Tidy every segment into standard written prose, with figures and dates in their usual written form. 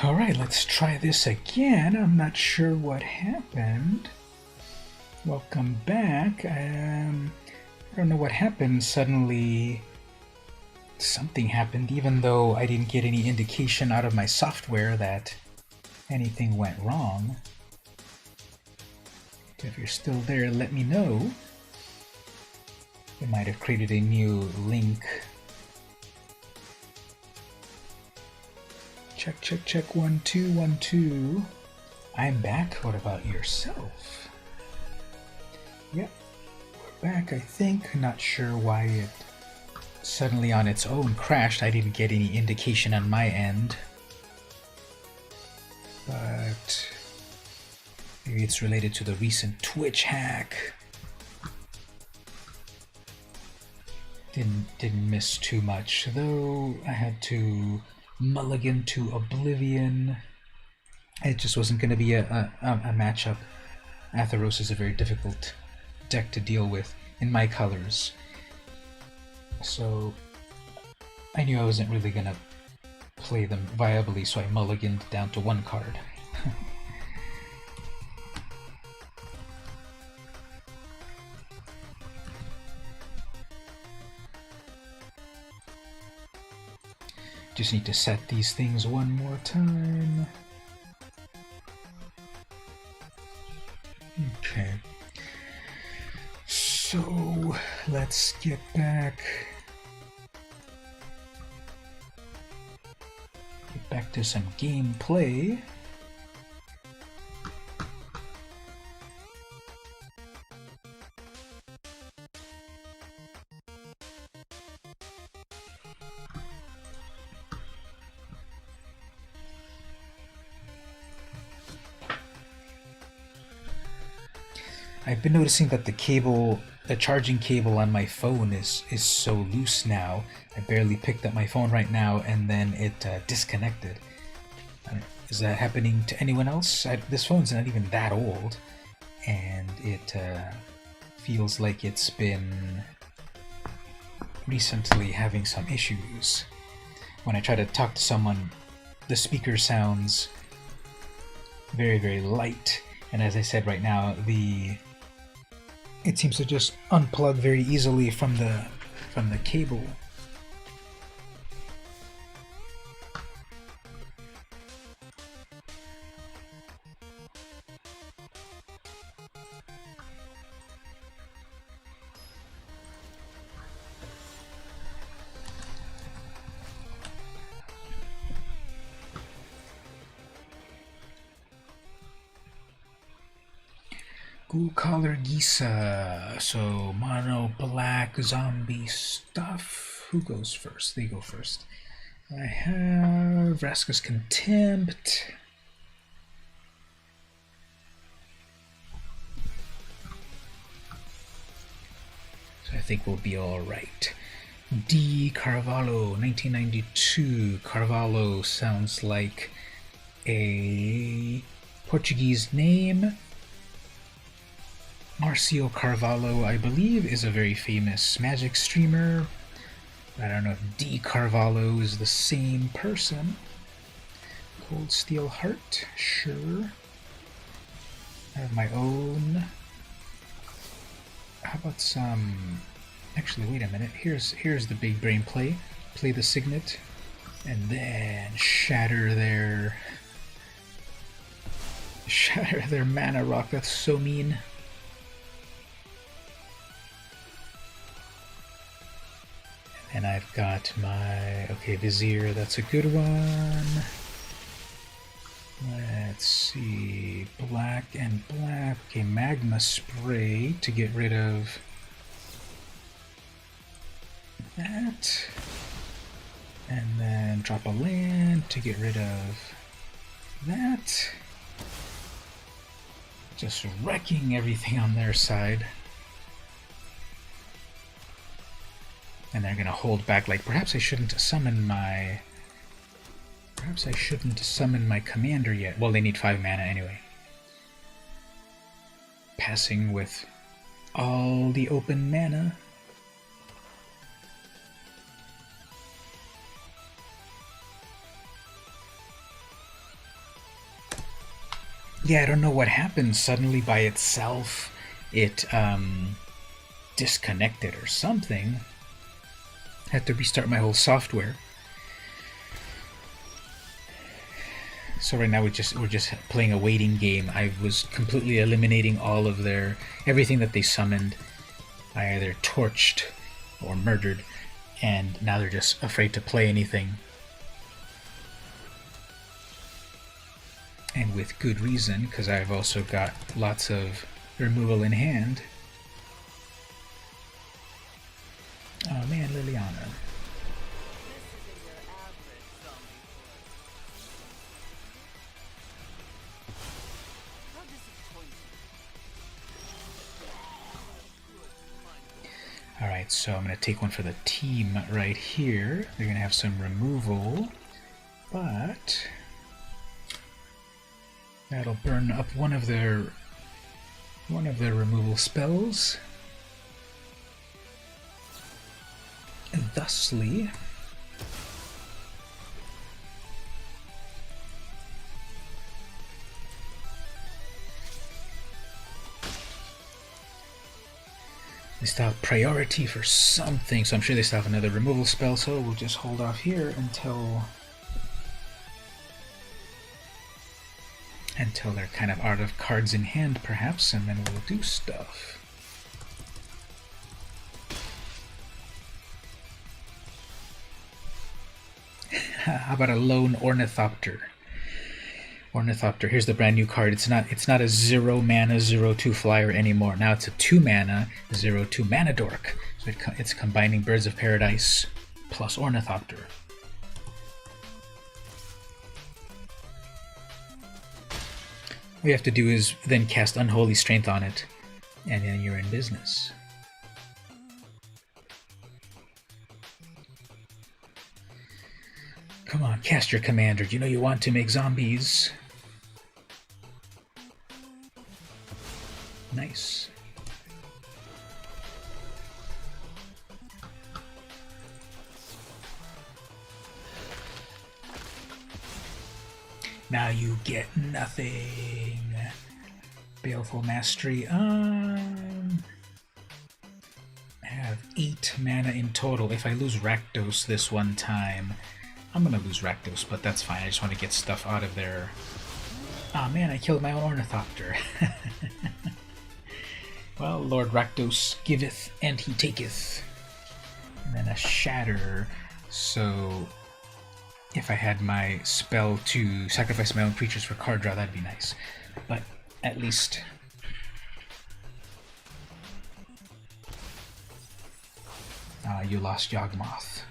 Alright, let's try this again. I'm not sure what happened. Welcome back. I don't know what happened. Suddenly, something happened, even though I didn't get any indication out of my software that anything went wrong. If you're still there, let me know. It might have created a new link. Check, check, check. 1, 2, 1, 2. I'm back. What about yourself? Yep, we're back, I think. Not sure why it suddenly on its own crashed. I didn't get any indication on my end. But maybe it's related to the recent Twitch hack. Didn't miss too much, though. I had to mulligan to Oblivion. It just wasn't going to be a matchup. Atheros is a very difficult deck to deal with in my colors. So I knew I wasn't really going to play them viably, so I mulliganed down to 1 card. Just need to set these things one more time. Okay. So let's get back to some gameplay. I've been noticing that the charging cable on my phone is so loose now. I barely picked up my phone right now, and then it disconnected. Is that happening to anyone else? This phone's not even that old, and it feels like it's been recently having some issues. When I try to talk to someone, the speaker sounds very, very light, and as I said right now, it seems to just unplug very easily from the cable. Ghoul Collar Gisa. So mono black zombie stuff. Who goes first? They go first. I have Vraska's Contempt. So I think we'll be alright. D. Carvalho, 1992. Carvalho sounds like a Portuguese name. Marcio Carvalho, I believe, is a very famous Magic streamer. I don't know if D. Carvalho is the same person. Cold Steel Heart, sure. I have my own. How about some... Actually, wait a minute. Here's the big brain play. Play the Signet, and then shatter their mana rock. That's so mean. And I've got my... Okay, Vizier, that's a good one. Let's see... Black and black. Okay, Magma Spray to get rid of that. And then drop a land to get rid of that. Just wrecking everything on their side. And they're gonna hold back, like, perhaps I shouldn't summon my commander yet. Well, they need 5 mana anyway. Passing with all the open mana. Yeah, I don't know what happened. Suddenly by itself, it disconnected or something. Had to restart my whole software. So right now we're just playing a waiting game. I was completely eliminating all of everything that they summoned. I either torched or murdered, and now they're just afraid to play anything. And with good reason, because I've also got lots of removal in hand. Oh man, Liliana. Alright, so I'm going to take one for the team right here. They're going to have some removal, but that'll burn up one of their removal spells. And thusly, they still have priority for something, so I'm sure they still have another removal spell, so we'll just hold off here until they're kind of out of cards in hand, perhaps, and then we'll do stuff. How about a lone Ornithopter? Ornithopter, here's the brand new card. It's not a 0 mana 0/2 flyer anymore. Now it's a 2 mana 0/2 mana dork. So it's combining Birds of Paradise plus Ornithopter. All you have to do is then cast Unholy Strength on it, and then you're in business. Come on, cast your commander. You know you want to make zombies. Nice. Now you get nothing. Baleful Mastery. I have 8 mana in total. If I lose Rakdos this one time, I'm gonna lose Rakdos, but that's fine. I just want to get stuff out of there. Ah, oh, man, I killed my own Ornithopter. Well, Lord Rakdos giveth and he taketh. And then a Shatter. So if I had my spell to sacrifice my own creatures for card draw, that'd be nice. But at least you lost Yawgmoth.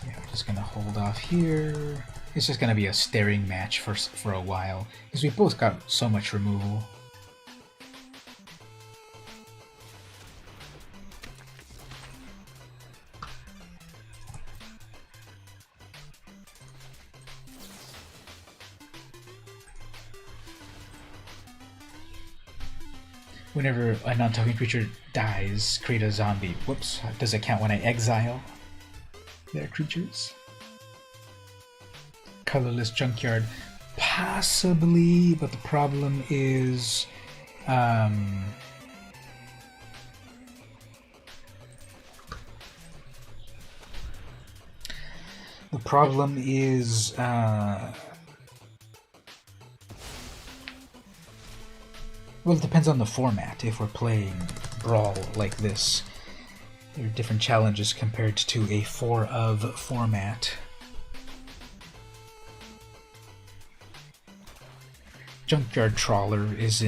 Yeah, we're just gonna hold off here. It's just gonna be a staring match for a while, because we both got so much removal. Whenever a non-talking creature dies, create a zombie. Whoops, does it count when I exile their creatures? Colorless Junkyard, possibly, but the problem is well, it depends on the format. If we're playing Brawl like this, there are different challenges compared to a 4-of format. Junkyard Trawler is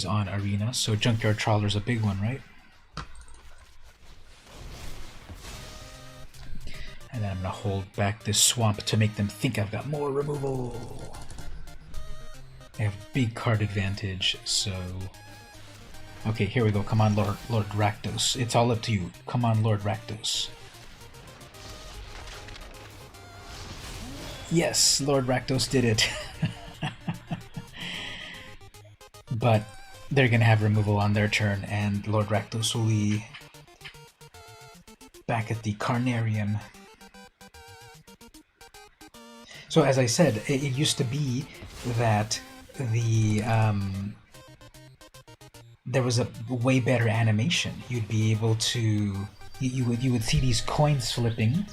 on Arena, so Junkyard Trawler's a big one, right? And then I'm gonna hold back this swamp to make them think I've got more removal. I have big card advantage, so okay, here we go. Come on, Lord Rakdos. It's all up to you. Come on, Lord Rakdos. Yes, Lord Rakdos did it. But they're gonna have removal on their turn, and Lord Rakdos will be back at the Carnarium. So as I said, it used to be that the there was a way better animation. You'd be able to you would see these coins flipping.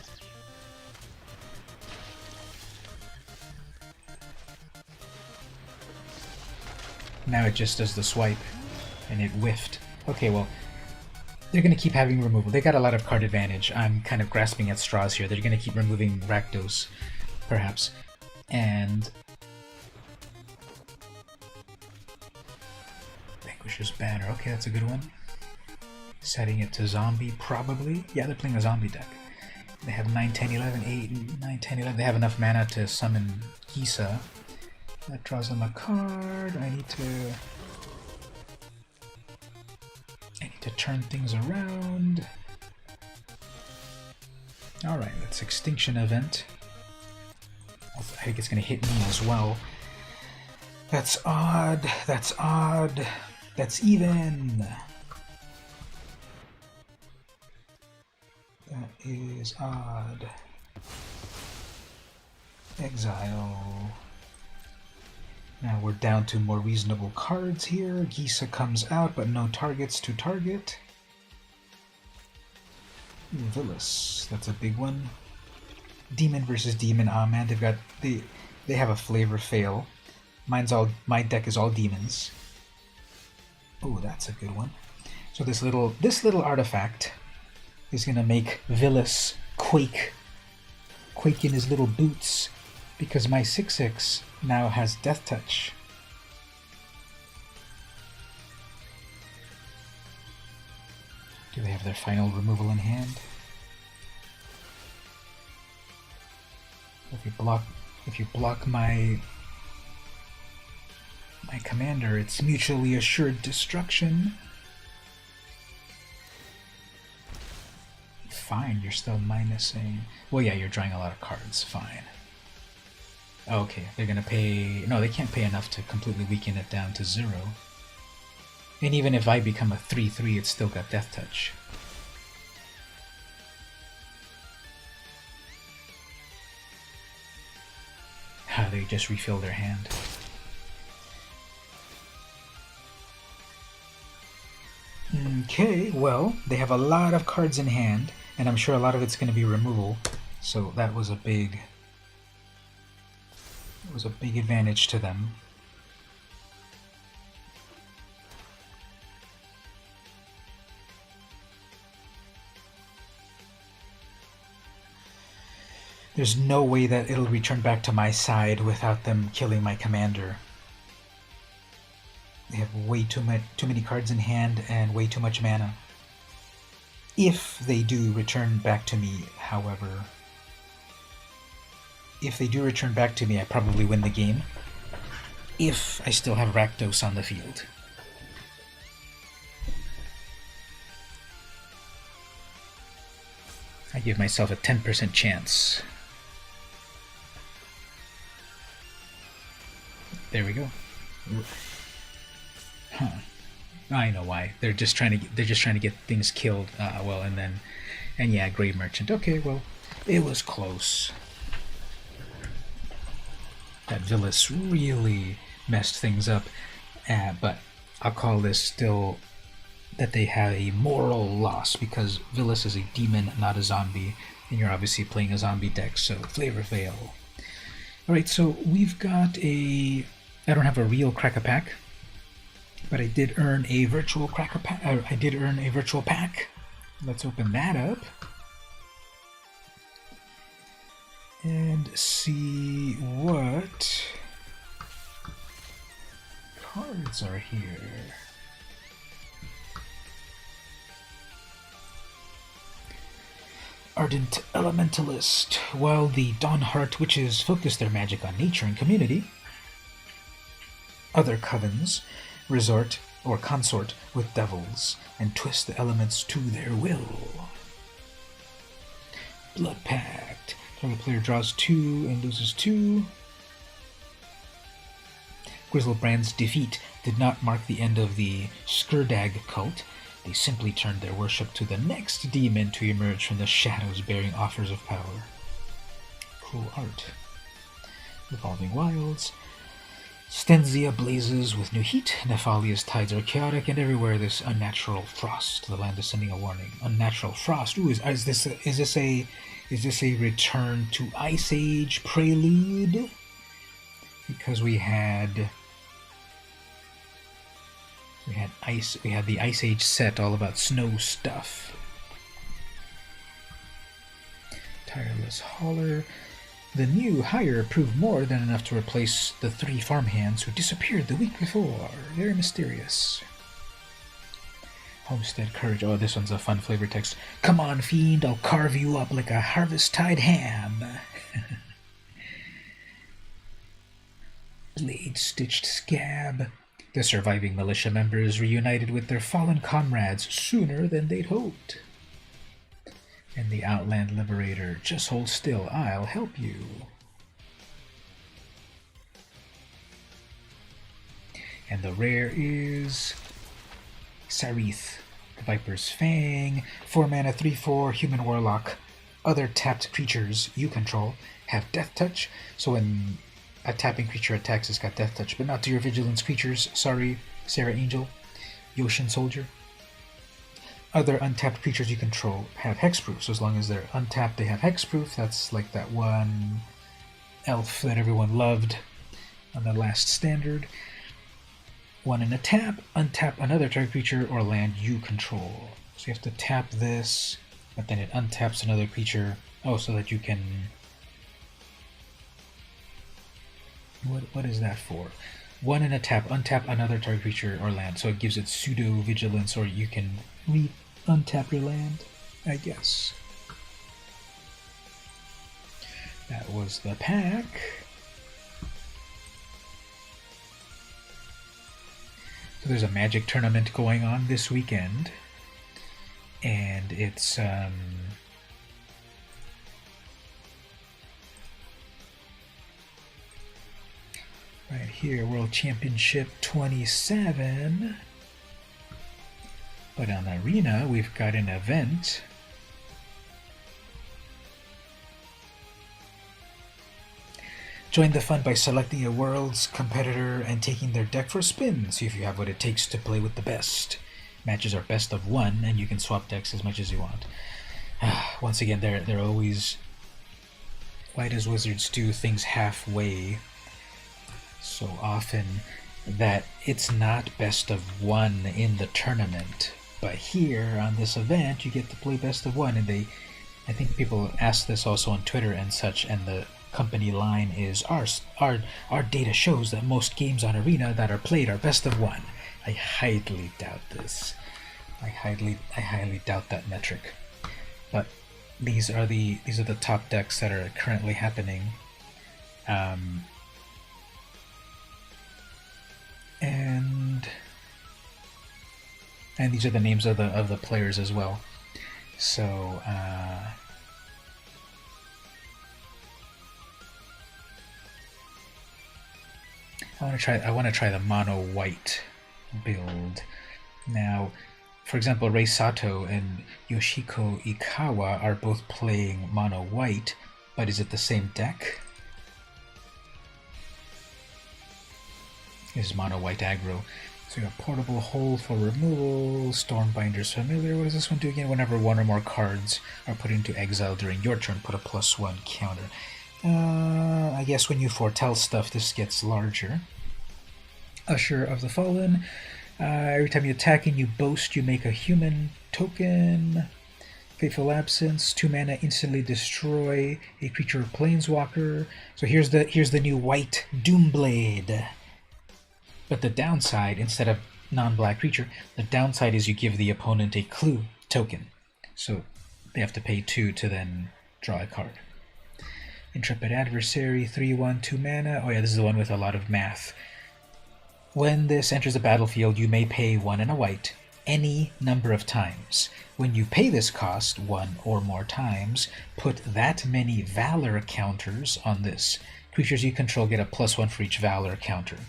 Now it just does the swipe, and it whiffed. Okay, well, they're going to keep having removal. They got a lot of card advantage. I'm kind of grasping at straws here. They're going to keep removing Rakdos, perhaps. And Vanquisher's Banner. Okay, that's a good one. Setting it to Zombie, probably. Yeah, they're playing a Zombie deck. They have 9, 10, 11, 8, 9, 10, 11. They have enough mana to summon Gisa. That draws them a card. I need to turn things around. Alright, that's Extinction Event. I think it's going to hit me as well. That's odd. That's odd. That's even. That is odd. Exile. Now we're down to more reasonable cards here. Gisa comes out, but no targets to target. Villas, that's a big one. Demon versus Demon. Ah man, they have a flavor fail. My deck is all demons. Oh, that's a good one. So this little artifact is gonna make Villas quake in his little boots, because my 6/6 now has Death Touch. Do they have their final removal in hand? If you block my commander, it's mutually assured destruction. Fine, you're still minusing. Well, yeah, you're drawing a lot of cards. Fine. Okay, they're gonna pay. No, they can't pay enough to completely weaken it down to 0. And even if I become a 3/3, it's still got Death Touch. They just refill their hand. Okay, well, they have a lot of cards in hand, and I'm sure a lot of it's going to be removal, so that was a big advantage to them. There's no way that it'll return back to my side without them killing my commander. They have way too many cards in hand and way too much mana. If they do return back to me, however, if they do return back to me, I probably win the game. If I still have Rakdos on the field. I give myself a 10% chance. There we go. Huh. I know why. They're just trying to get things killed. Well, and yeah, Grave Merchant. Okay, well, it was close. That Villas really messed things up, but I'll call this still that they have a moral loss, because Villas is a demon, not a zombie, and you're obviously playing a zombie deck, so flavor fail. Alright, so we've got a... I don't have a real Crack-a-Pack, but I did earn a virtual Crack-a-Pack. I did earn a virtual pack. Let's open that up. And see what cards are here. Ardent Elementalist. While the Dawnheart Witches focus their magic on nature and community, other covens resort or consort with devils and twist the elements to their will. Blood Pact. Target player draws 2 and loses 2. Grizzlebrand's defeat did not mark the end of the Skurdag cult. They simply turned their worship to the next demon to emerge from the shadows bearing offers of power. Cool art. Evolving Wilds. Stenzia blazes with new heat. Nephalia's tides are chaotic, and everywhere there's unnatural frost. The land is sending a warning. Unnatural frost. Ooh, is this a return to Ice Age prelude? Because we had the Ice Age set all about snow stuff. Tireless Hauler. The new hire proved more than enough to replace the 3 farmhands who disappeared the week before. Very mysterious. Homestead Courage. Oh, this one's a fun flavor text. Come on, fiend, I'll carve you up like a harvest-tide ham. Blade-stitched scab. The surviving militia members reunited with their fallen comrades sooner than they'd hoped. And the Outland Liberator. Just hold still, I'll help you. And the rare is Sarith, the Viper's Fang. 4 mana, 3/4, human warlock. Other tapped creatures you control have Death Touch. So when a tapping creature attacks, it's got Death Touch, but not to your vigilance creatures. Sorry, Sarah Angel, Yoshin Soldier. Other untapped creatures you control have hexproof, so as long as they're untapped, they have hexproof. That's like that one elf that everyone loved on the last standard. 1 in a tap, untap another target creature or land you control. So you have to tap this, but then it untaps another creature. Oh, so that you can... What is that for? 1 in a tap, untap another target creature or land. So it gives it pseudo vigilance, or you can untap your land, I guess. That was the pack. So there's a Magic tournament going on this weekend, and it's right here, World Championship 27. But on Arena, we've got an event. Join the fun by selecting a Worlds competitor and taking their deck for a spin. See if you have what it takes to play with the best. Matches are best of 1, and you can swap decks as much as you want. Once again, they're always... Why does Wizards do things halfway so often that it's not best of 1 in the tournament? But here on this event, you get to play best of 1, and I think people ask this also on Twitter and such, and the company line is our data shows that most games on Arena that are played are best of 1. I highly doubt this. I highly doubt that metric. But these are the top decks that are currently happening. And these are the names of the players as well. So I want to try the mono white build. Now, for example, Rei Sato and Yoshiko Ikawa are both playing mono white, but is it the same deck? This is mono white aggro. So we got Portable Hold for removal, Stormbinder's Familiar. What does this one do again? Whenever 1 or more cards are put into exile during your turn, put a +1 counter. I guess when you foretell stuff, this gets larger. Usher of the Fallen. Every time you attack and you boast, you make a human token. Fateful Absence. 2 mana, instantly destroy a creature or planeswalker. So here's the new white Doomblade. But the downside, instead of non-black creature, the downside is you give the opponent a clue token. So they have to pay 2 to then draw a card. Intrepid Adversary, 3/1, 2 mana. Oh yeah, this is the one with a lot of math. When this enters the battlefield, you may pay 1 and a white any number of times. When you pay this cost 1 or more times, put that many Valor counters on this. Creatures you control get a +1 for each Valor counter.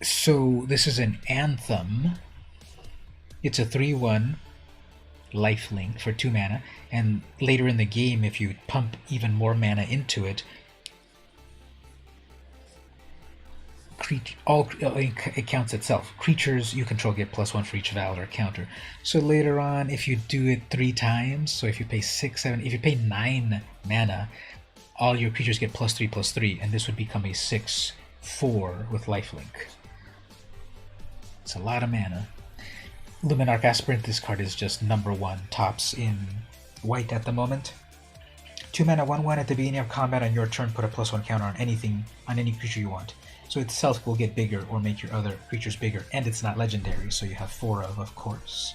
So this is an Anthem. It's a 3/1 lifelink for 2 mana, and later in the game, if you pump even more mana into it, it counts itself. Creatures you control get +1 for each valor counter. So later on, if you do it 3 times, so if you pay 6, 7, if you pay 9 mana, all your creatures get +3/+3, and this would become a 6/4 with lifelink. It's a lot of mana. Luminarch Aspirant, this card is just #1 tops in white at the moment. 2 mana, 1/1 at the beginning of combat on your turn, put a +1 counter on anything, on any creature you want. So itself will get bigger or make your other creatures bigger, and it's not legendary, so you have 4 of course.